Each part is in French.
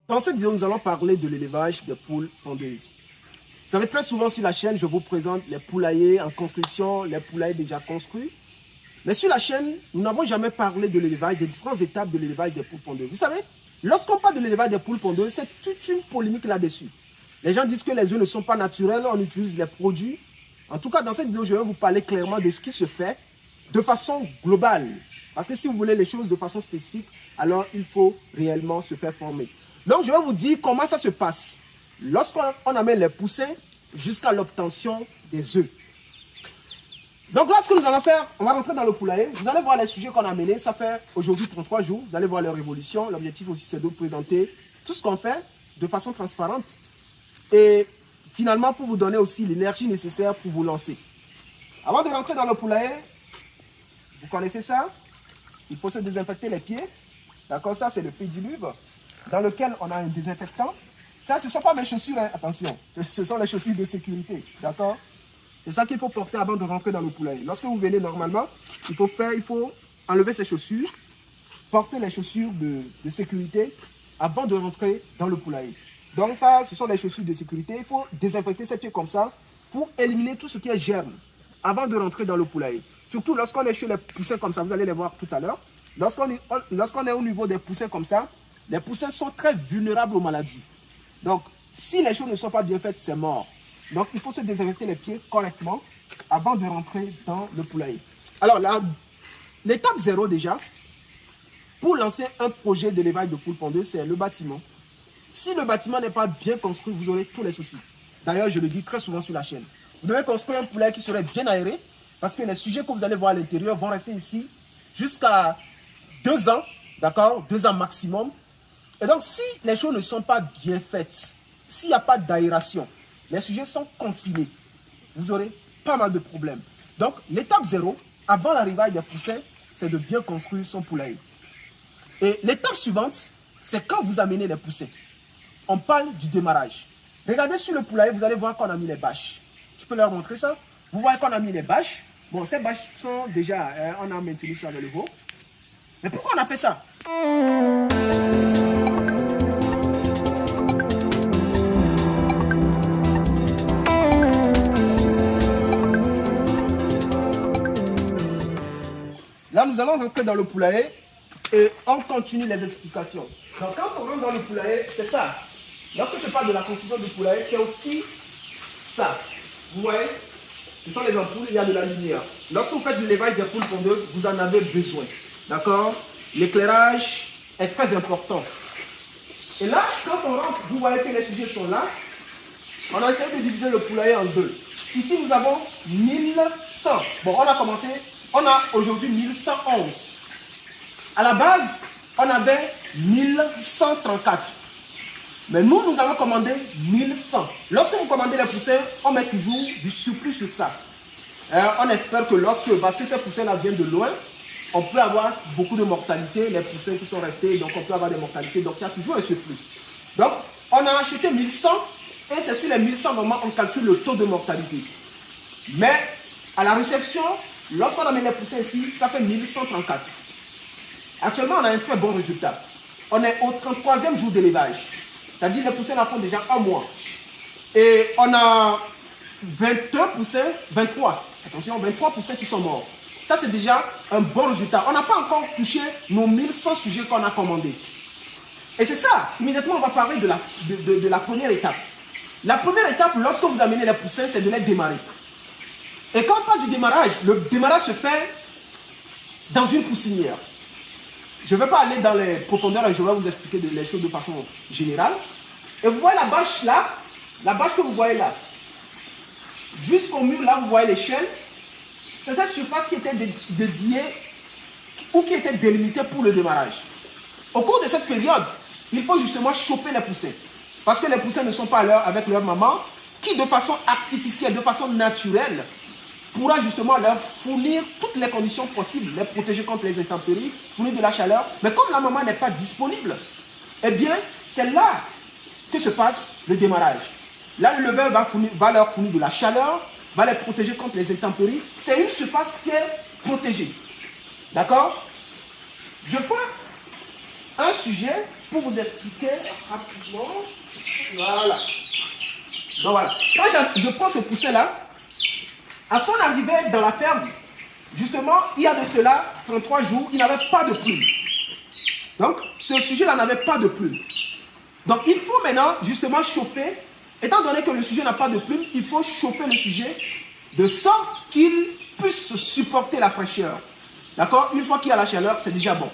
Dans cette vidéo, nous allons parler de l'élevage des poules pondeuses. Vous savez, très souvent sur la chaîne, je vous présente les poulaillers en construction, les poulaillers déjà construits. Mais sur la chaîne, nous n'avons jamais parlé de l'élevage, des différentes étapes de l'élevage des poules pondeuses. Vous savez, lorsqu'on parle de l'élevage des poules pondeuses, c'est toute une polémique là-dessus. Les gens disent que les œufs ne sont pas naturels, on utilise les produits. En tout cas, dans cette vidéo, je vais vous parler clairement de ce qui se fait de façon globale. Parce que si vous voulez les choses de façon spécifique, alors il faut réellement se faire former. Donc, je vais vous dire comment ça se passe lorsqu'on amène les poussins jusqu'à l'obtention des œufs. Donc, là, ce que nous allons faire, on va rentrer dans le poulailler. Vous allez voir les sujets qu'on a amenés. Ça fait aujourd'hui 33 jours. Vous allez voir leur évolution. L'objectif aussi, c'est de vous présenter tout ce qu'on fait de façon transparente. Et finalement, pour vous donner aussi l'énergie nécessaire pour vous lancer. Avant de rentrer dans le poulailler, vous connaissez ça? Il faut se désinfecter les pieds. D'accord? Ça, c'est le pédiluve dans lequel on a un désinfectant. Ça, ce ne sont pas mes chaussures, hein. Attention. Ce sont les chaussures de sécurité. D'accord? C'est ça qu'il faut porter avant de rentrer dans le poulailler. Lorsque vous venez normalement, il faut enlever ses chaussures, porter les chaussures de sécurité avant de rentrer dans le poulailler. Donc ça, ce sont les chaussures de sécurité. Il faut désinfecter ses pieds comme ça pour éliminer tout ce qui est germe avant de rentrer dans le poulailler. Surtout lorsqu'on est chez les poussins comme ça, vous allez les voir tout à l'heure. Lorsqu'on est au niveau des poussins comme ça, les poussins sont très vulnérables aux maladies. Donc, si les choses ne sont pas bien faites, c'est mort. Donc, il faut se désinfecter les pieds correctement avant de rentrer dans le poulailler. Alors, l'étape 0 déjà, pour lancer un projet d'élevage de poules pondeuses, c'est le bâtiment. Si le bâtiment n'est pas bien construit, vous aurez tous les soucis. D'ailleurs, je le dis très souvent sur la chaîne. Vous devez construire un poulailler qui serait bien aéré, parce que les sujets que vous allez voir à l'intérieur vont rester ici jusqu'à 2 ans, d'accord, 2 ans maximum. Et donc, si les choses ne sont pas bien faites, s'il n'y a pas d'aération, les sujets sont confinés, vous aurez pas mal de problèmes. Donc, l'étape 0, avant l'arrivée des poussins, c'est de bien construire son poulailler. Et l'étape suivante, c'est quand vous amenez les poussins. On parle du démarrage. Regardez sur le poulailler, vous allez voir qu'on a mis les bâches. Tu peux leur montrer ça? Vous voyez qu'on a mis les bâches. Bon, ces bâches sont déjà, on a maintenu ça dans le haut. Mais pourquoi on a fait ça? Là, nous allons rentrer dans le poulailler et on continue les explications. Donc, quand on rentre dans le poulailler, c'est ça. Lorsque je parle de la construction du poulailler, c'est aussi ça. Vous voyez, ce sont les ampoules, il y a de la lumière. Lorsque vous faites de l'élevage des poules pondeuses, vous en avez besoin. D'accord? L'éclairage est très important. Et là, quand on rentre, vous voyez que les sujets sont là. On a essayé de diviser le poulailler en deux. Ici, nous avons 1100. Bon, on a commencé, on a aujourd'hui 1111. À la base, on avait 1134. Mais nous, nous avons commandé 1100. Lorsque vous commandez les poussins, on met toujours du surplus sur ça. On espère que parce que ces poussins-là viennent de loin, on peut avoir beaucoup de mortalité, les poussins qui sont restés, donc on peut avoir des mortalités, donc il y a toujours un surplus. Donc, on a acheté 1100, et c'est sur les 1100, normalement, on calcule le taux de mortalité. Mais, à la réception, lorsqu'on amène les poussins ici, ça fait 1134. Actuellement, on a un très bon résultat. On est au 33e jour d'élevage. C'est-à-dire les poussins là font déjà 1 mois. Et on a 22 poussins, 23. Attention, 23 poussins qui sont morts. Ça, c'est déjà un bon résultat. On n'a pas encore touché nos 1100 sujets qu'on a commandés. Et c'est ça, immédiatement, on va parler de la première étape. La première étape, lorsque vous amenez les poussins, c'est de les démarrer. Et quand on parle du démarrage, le démarrage se fait dans une poussinière. Je ne vais pas aller dans les profondeurs et je vais vous expliquer les choses de façon générale. Et vous voyez la bâche là, la bâche que vous voyez là. Jusqu'au mur là, vous voyez l'échelle. C'est cette surface qui était dédiée ou qui était délimitée pour le démarrage. Au cours de cette période, il faut justement chauffer les poussins. Parce que les poussins ne sont pas à l'heure avec leur maman, qui de façon artificielle, de façon naturelle, pourra justement leur fournir toutes les conditions possibles, les protéger contre les intempéries, fournir de la chaleur. Mais comme la maman n'est pas disponible, eh bien, c'est là que se passe le démarrage. Là, le leveur va leur fournir de la chaleur, va les protéger contre les intempéries. C'est une surface qui est protégée. D'accord? Je prends un sujet pour vous expliquer rapidement. Voilà. Donc voilà. Quand je prends ce poussin-là, à son arrivée dans la ferme, justement, il y a de cela 33 jours, il n'avait pas de plume. Donc, ce sujet-là n'avait pas de plume. Donc, il faut maintenant justement chauffer. Étant donné que le sujet n'a pas de plume, il faut chauffer le sujet de sorte qu'il puisse supporter la fraîcheur. D'accord? Une fois qu'il y a la chaleur, c'est déjà bon.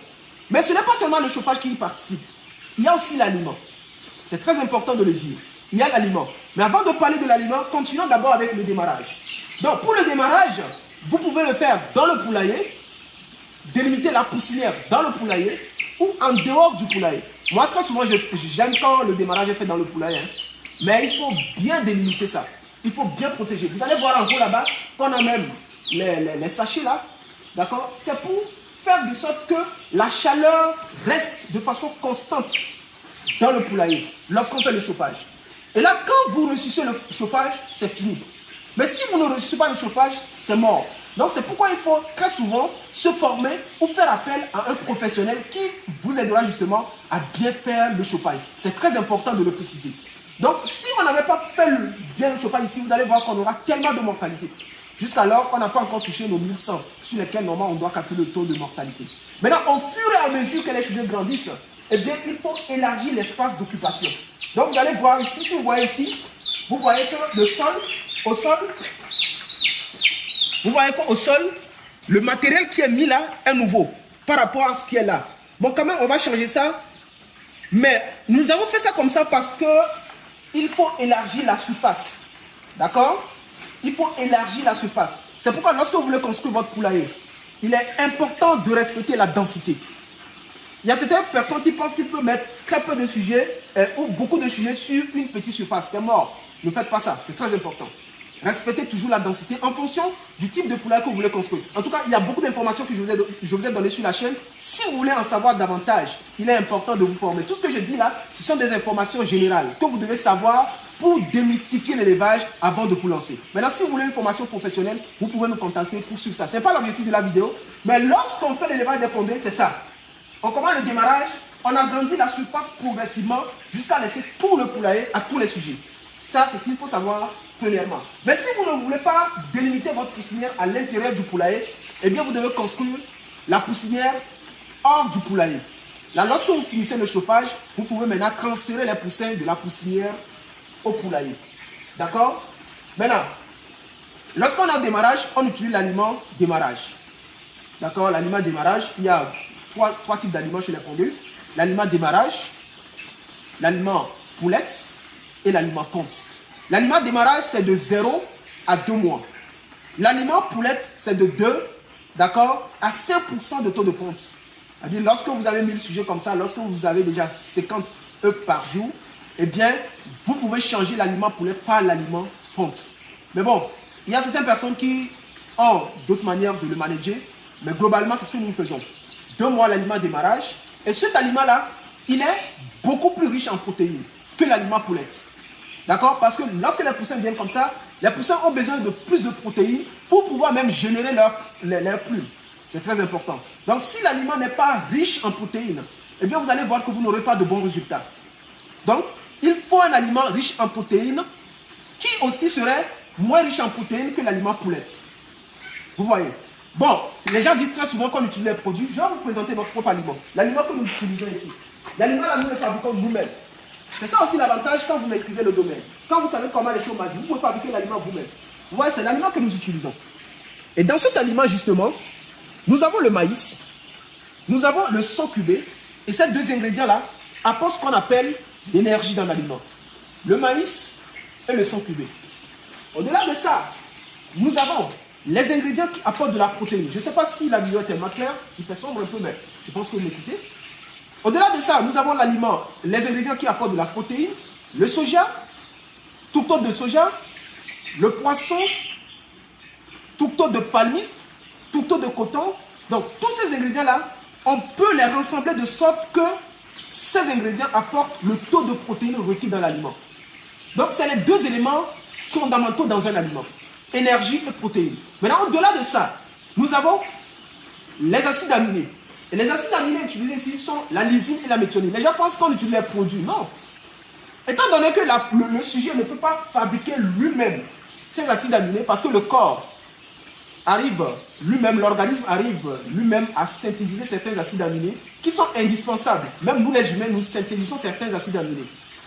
Mais ce n'est pas seulement le chauffage qui y participe. Il y a aussi l'aliment. C'est très important de le dire. Il y a l'aliment. Mais avant de parler de l'aliment, continuons d'abord avec le démarrage. Donc, pour le démarrage, vous pouvez le faire dans le poulailler, délimiter la poussinière dans le poulailler ou en dehors du poulailler. Moi, très souvent, j'aime quand le démarrage est fait dans le poulailler. Hein. Mais il faut bien délimiter ça. Il faut bien protéger. Vous allez voir en haut là-bas qu'on a même les sachets là. D'accord? C'est pour faire de sorte que la chaleur reste de façon constante dans le poulailler lorsqu'on fait le chauffage. Et là, quand vous ressuscitez le chauffage, c'est fini. Mais si vous ne ressuscitez pas le chauffage, c'est mort. Donc c'est pourquoi il faut très souvent se former ou faire appel à un professionnel qui vous aidera justement à bien faire le chauffage. C'est très important de le préciser. Donc si on n'avait pas fait bien le chauffage ici, vous allez voir qu'on aura tellement de mortalité. Jusqu'alors, on n'a pas encore touché nos 1100 sur lesquels normalement on doit calculer le taux de mortalité. Maintenant, au fur et à mesure que les sujets grandissent, eh bien, il faut élargir l'espace d'occupation. Donc vous allez voir ici, si vous voyez ici, vous voyez que le sol, au sol, vous voyez qu'au sol, le matériel qui est mis là est nouveau par rapport à ce qui est là. Bon, quand même, on va changer ça. Mais nous avons fait ça comme ça parce que il faut élargir la surface. D'accord? Il faut élargir la surface. C'est pourquoi lorsque vous voulez construire votre poulailler, il est important de respecter la densité. Il y a certaines personnes qui pensent qu'ils peuvent mettre très peu de sujets ou beaucoup de sujets sur une petite surface. C'est mort. Ne faites pas ça. C'est très important. Respectez toujours la densité en fonction du type de poulailler que vous voulez construire. En tout cas, il y a beaucoup d'informations que je vous ai données sur la chaîne. Si vous voulez en savoir davantage, il est important de vous former. Tout ce que je dis là, ce sont des informations générales que vous devez savoir pour démystifier l'élevage avant de vous lancer. Maintenant, si vous voulez une formation professionnelle, vous pouvez nous contacter pour suivre ça. Ce n'est pas l'objectif de la vidéo, mais lorsqu'on fait l'élevage des pondeuses, c'est ça. On commence le démarrage, on agrandit la surface progressivement jusqu'à laisser tout le poulailler à tous les sujets. Ça, c'est ce qu'il faut savoir premièrement. Mais si vous ne voulez pas délimiter votre poussinière à l'intérieur du poulailler, eh bien, vous devez construire la poussinière hors du poulailler. Là, lorsque vous finissez le chauffage, vous pouvez maintenant transférer les poussins de la poussinière au poulailler. D'accord? Maintenant, lorsqu'on a un démarrage, on utilise l'aliment démarrage. D'accord? L'aliment démarrage, il y a trois types d'aliments chez les pondeuses. L'aliment démarrage, l'aliment poulette et l'aliment ponte. L'aliment démarrage, c'est de 0 à 2 mois. L'aliment poulette, c'est de 2, d'accord, à 5% de taux de ponte. C'est-à-dire, lorsque vous avez 1000 sujets comme ça, lorsque vous avez déjà 50 œufs par jour, eh bien, vous pouvez changer l'aliment poulette par l'aliment ponte. Mais bon, il y a certaines personnes qui ont d'autres manières de le manager, mais globalement, c'est ce que nous faisons. 2 mois l'aliment démarrage, et cet aliment-là, il est beaucoup plus riche en protéines que l'aliment poulette. D'accord? Parce que lorsque les poussins viennent comme ça, les poussins ont besoin de plus de protéines pour pouvoir même générer leurs plumes. C'est très important. Donc, si l'aliment n'est pas riche en protéines, eh bien, vous allez voir que vous n'aurez pas de bons résultats. Donc, il faut un aliment riche en protéines qui aussi serait moins riche en protéines que l'aliment poulette. Vous voyez? Bon, les gens disent très souvent qu'on utilise les produits. Je vais vous présenter notre propre aliment. L'aliment que nous utilisons ici. L'aliment, là, nous le fabriquons nous-mêmes. C'est ça aussi l'avantage quand vous maîtrisez le domaine. Quand vous savez comment les choses marchent, vous pouvez fabriquer l'aliment vous-même. Vous voyez, c'est l'aliment que nous utilisons. Et dans cet aliment, justement, nous avons le maïs, nous avons le sang cubé, et ces deux ingrédients-là apportent ce qu'on appelle l'énergie dans l'aliment. Le maïs et le sang cubé. Au-delà de ça, nous avons les ingrédients qui apportent de la protéine. Je ne sais pas si la vidéo est tellement claire, il fait sombre un peu, mais je pense que vous m'écoutez. Au-delà de ça, nous avons l'aliment, les ingrédients qui apportent de la protéine, le soja, tout autre de soja, le poisson, tout autre de palmiste, tout autre de coton. Donc, tous ces ingrédients-là, on peut les rassembler de sorte que ces ingrédients apportent le taux de protéines requis dans l'aliment. Donc, c'est les deux éléments fondamentaux dans un aliment. Énergie et protéines. Maintenant, au-delà de ça, nous avons les acides aminés. Et les acides aminés utilisés ici sont la lysine et la méthionine. Les gens pensent qu'on utilise les produits. Non. Étant donné que le sujet ne peut pas fabriquer lui-même ces acides aminés, parce que le corps arrive lui-même, l'organisme arrive lui-même à synthétiser certains acides aminés qui sont indispensables. Même nous les humains, nous synthétisons certains acides aminés.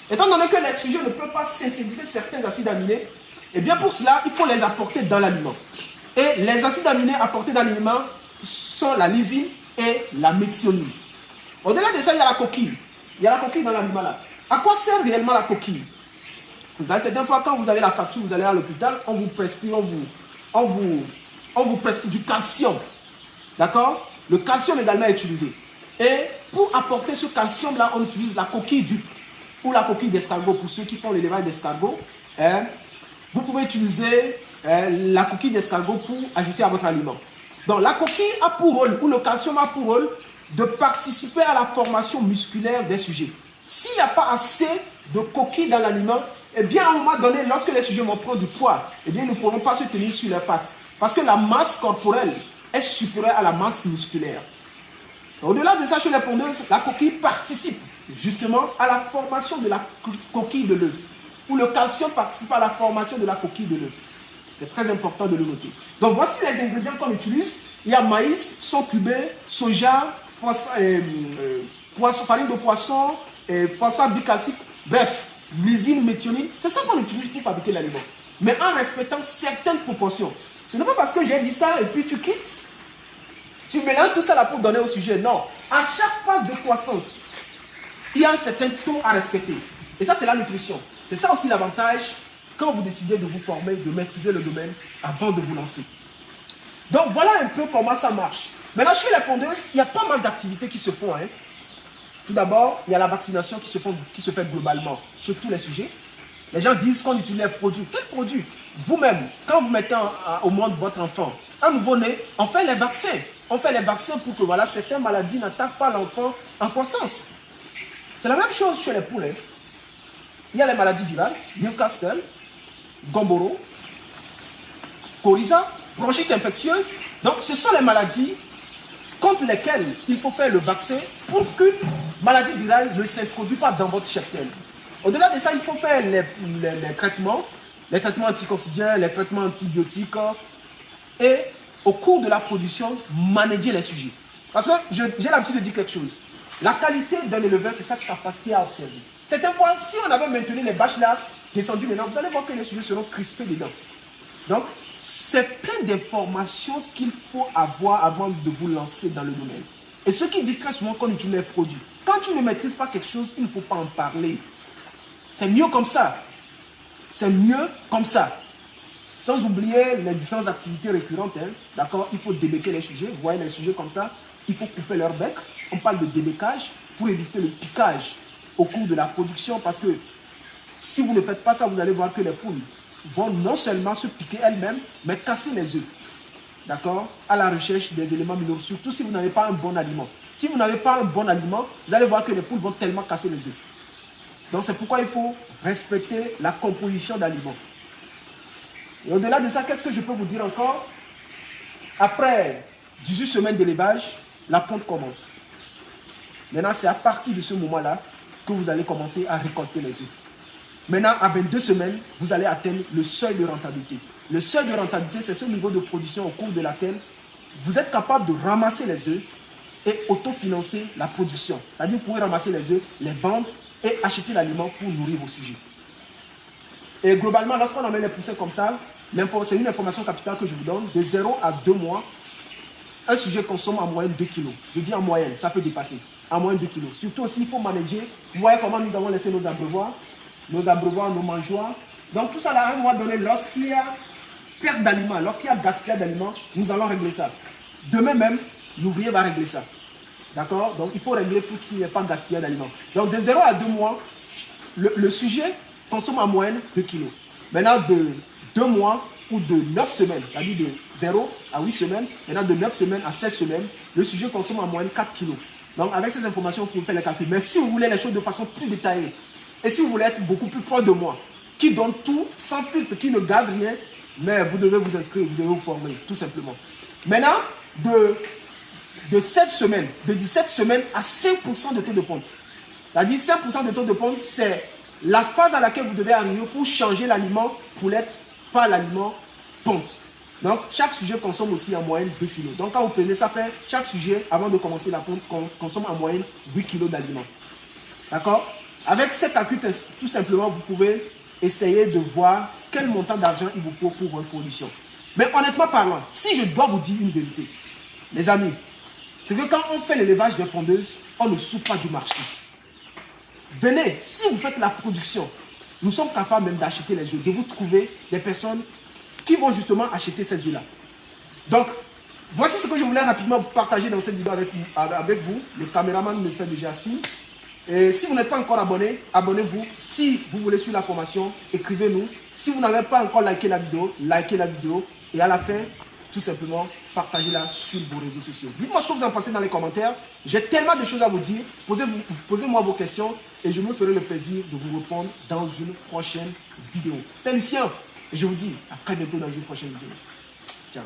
Étant donné que les sujets ne peuvent pas synthétiser certains acides aminés, eh bien pour cela, il faut les apporter dans l'aliment. Et les acides aminés apportés dans l'aliment sont la lysine et la méthionine. Au-delà de ça, il y a la coquille. Il y a la coquille dans l'aliment là. À quoi sert réellement la coquille? Vous savez, certaines fois, quand vous avez la fracture, vous allez à l'hôpital, on vous prescrit, on vous prescrit du calcium. D'accord? Le calcium également est utilisé. Et pour apporter ce calcium-là, on utilise la coquille d'huître ou la coquille d'escargot. Pour ceux qui font l'élevage d'escargot, vous pouvez utiliser la coquille d'escargot pour ajouter à votre aliment. Donc la coquille a pour rôle, ou le calcium a pour rôle, de participer à la formation musculaire des sujets. S'il n'y a pas assez de coquilles dans l'aliment, eh bien à un moment donné, lorsque les sujets vont prendre du poids, eh bien ils ne pourront pas se tenir sur leurs pattes. Parce que la masse corporelle est supérieure à la masse musculaire. Au-delà de ça, chez les pondeuses, la coquille participe justement à la formation de la coquille de l'œuf. Ou le calcium participe à la formation de la coquille de l'œuf. C'est très important de le noter. Donc voici les ingrédients qu'on utilise. Il y a maïs, son cubé, soja, farine de poisson, phosphate bicalcique, bref, lysine, méthionine. C'est ça qu'on utilise pour fabriquer l'aliment. Mais en respectant certaines proportions. Ce n'est pas parce que j'ai dit ça et puis tu quittes. Tu mélanges tout ça là pour donner au sujet. Non. À chaque phase de croissance, il y a un certain taux à respecter. Et ça, c'est la nutrition. C'est ça aussi l'avantage quand vous décidez de vous former, de maîtriser le domaine avant de vous lancer. Donc, voilà un peu comment ça marche. Maintenant, chez les pondeuses, il y a pas mal d'activités qui se font. Tout d'abord, il y a la vaccination qui se fait globalement sur tous les sujets. Les gens disent qu'on utilise les produits. Quels produits? Vous-même, quand vous mettez au monde votre enfant, un nouveau-né, on fait les vaccins. On fait les vaccins pour que voilà, certaines maladies n'attaquent pas l'enfant en croissance. C'est la même chose chez les poules. Il y a les maladies virales, Newcastle, Gomboro, Coryza, bronchite infectieuse. Donc, ce sont les maladies contre lesquelles il faut faire le vaccin pour qu'une maladie virale ne s'introduise pas dans votre cheptel. Au-delà de ça, il faut faire les traitements anticoncidiens, les traitements antibiotiques et au cours de la production, manager les sujets. Parce que j'ai l'habitude de dire quelque chose. La qualité d'un éleveur, c'est sa capacité à observer. Certaines fois, si on avait maintenu les bâches là, descendues maintenant, vous allez voir que les sujets seront crispés dedans. Donc, c'est plein d'informations qu'il faut avoir avant de vous lancer dans le domaine. Et ce qui dit très souvent qu'on utilise les produits. Quand tu ne maîtrises pas quelque chose, il ne faut pas en parler. C'est mieux comme ça. C'est mieux comme ça. Sans oublier les différentes activités récurrentes. D'accord? Il faut débéquer les sujets. Vous voyez les sujets comme ça. Il faut couper leur bec. On parle de débécage pour éviter le piquage au cours de la production. Parce que si vous ne faites pas ça, vous allez voir que les poules vont non seulement se piquer elles-mêmes, mais casser les œufs. D'accord? À la recherche des éléments minéraux. Surtout si vous n'avez pas un bon aliment. Si vous n'avez pas un bon aliment, vous allez voir que les poules vont tellement casser les œufs. Donc c'est pourquoi il faut respecter la composition d'aliments. Et au-delà de ça, qu'est-ce que je peux vous dire encore? Après 18 semaines d'élevage, la ponte commence. Maintenant, c'est à partir de ce moment-là que vous allez commencer à récolter les œufs. Maintenant, à 22 semaines, vous allez atteindre le seuil de rentabilité. Le seuil de rentabilité, c'est ce niveau de production au cours de laquelle vous êtes capable de ramasser les œufs et autofinancer la production. C'est-à-dire que vous pouvez ramasser les œufs, les vendre et acheter l'aliment pour nourrir vos sujets. Et globalement, lorsqu'on amène les poussins comme ça, c'est une information capitale que je vous donne. De 0 à 2 mois, un sujet consomme en moyenne 2 kg. Je dis en moyenne, ça peut dépasser. En moyenne 2 kg. Surtout aussi, il faut manager. Vous voyez comment nous avons laissé nos abreuvoirs, nos mangeoires. Donc tout ça, là, à un moment donné, lorsqu'il y a perte d'aliments, lorsqu'il y a gaspillage d'aliments, nous allons régler ça. Demain même, l'ouvrier va régler ça. D'accord? Donc il faut régler pour qu'il n'y ait pas de gaspillage d'aliments. Donc de 0 à 2 mois, le sujet consomme en moyenne 2 kg. Maintenant, de 2 mois ou de 9 semaines, c'est-à-dire de 0 à 8 semaines, maintenant de 9 semaines à 16 semaines, le sujet consomme en moyenne 4 kg. Donc avec ces informations, vous pouvez faire les calculs. Mais si vous voulez les choses de façon plus détaillée, et si vous voulez être beaucoup plus proche de moi, qui donne tout, sans filtre, qui ne garde rien, mais vous devez vous inscrire, vous devez vous former, tout simplement. Maintenant, de 7 semaines, de 17 semaines à 5% de taux de ponte. C'est-à-dire 5% de taux de ponte, c'est la phase à laquelle vous devez arriver pour changer l'aliment poulette par l'aliment ponte. Donc, chaque sujet consomme aussi en moyenne 2 kg. Donc, quand vous prenez ça, fait chaque sujet, avant de commencer la ponte, consomme en moyenne 8 kg d'aliments. D'accord? Avec ces calculs, tout simplement, vous pouvez essayer de voir quel montant d'argent il vous faut pour votre production. Mais honnêtement parlant, si je dois vous dire une vérité, les amis, c'est que quand on fait l'élevage des pondeuses, on ne souffre pas du marché. Venez, si vous faites la production, nous sommes capables même d'acheter les œufs, de vous trouver des personnes qui vont justement acheter ces œufs-là. Donc, voici ce que je voulais rapidement partager dans cette vidéo avec vous. Le caméraman me fait déjà signe. Et si vous n'êtes pas encore abonné, abonnez-vous. Si vous voulez suivre la formation, écrivez-nous. Si vous n'avez pas encore liké la vidéo, likez la vidéo. Et à la fin, tout simplement, partagez-la sur vos réseaux sociaux. Dites-moi ce que vous en pensez dans les commentaires. J'ai tellement de choses à vous dire. Posez-moi vos questions et je me ferai le plaisir de vous répondre dans une prochaine vidéo. C'était Lucien et je vous dis à très bientôt dans une prochaine vidéo. Ciao.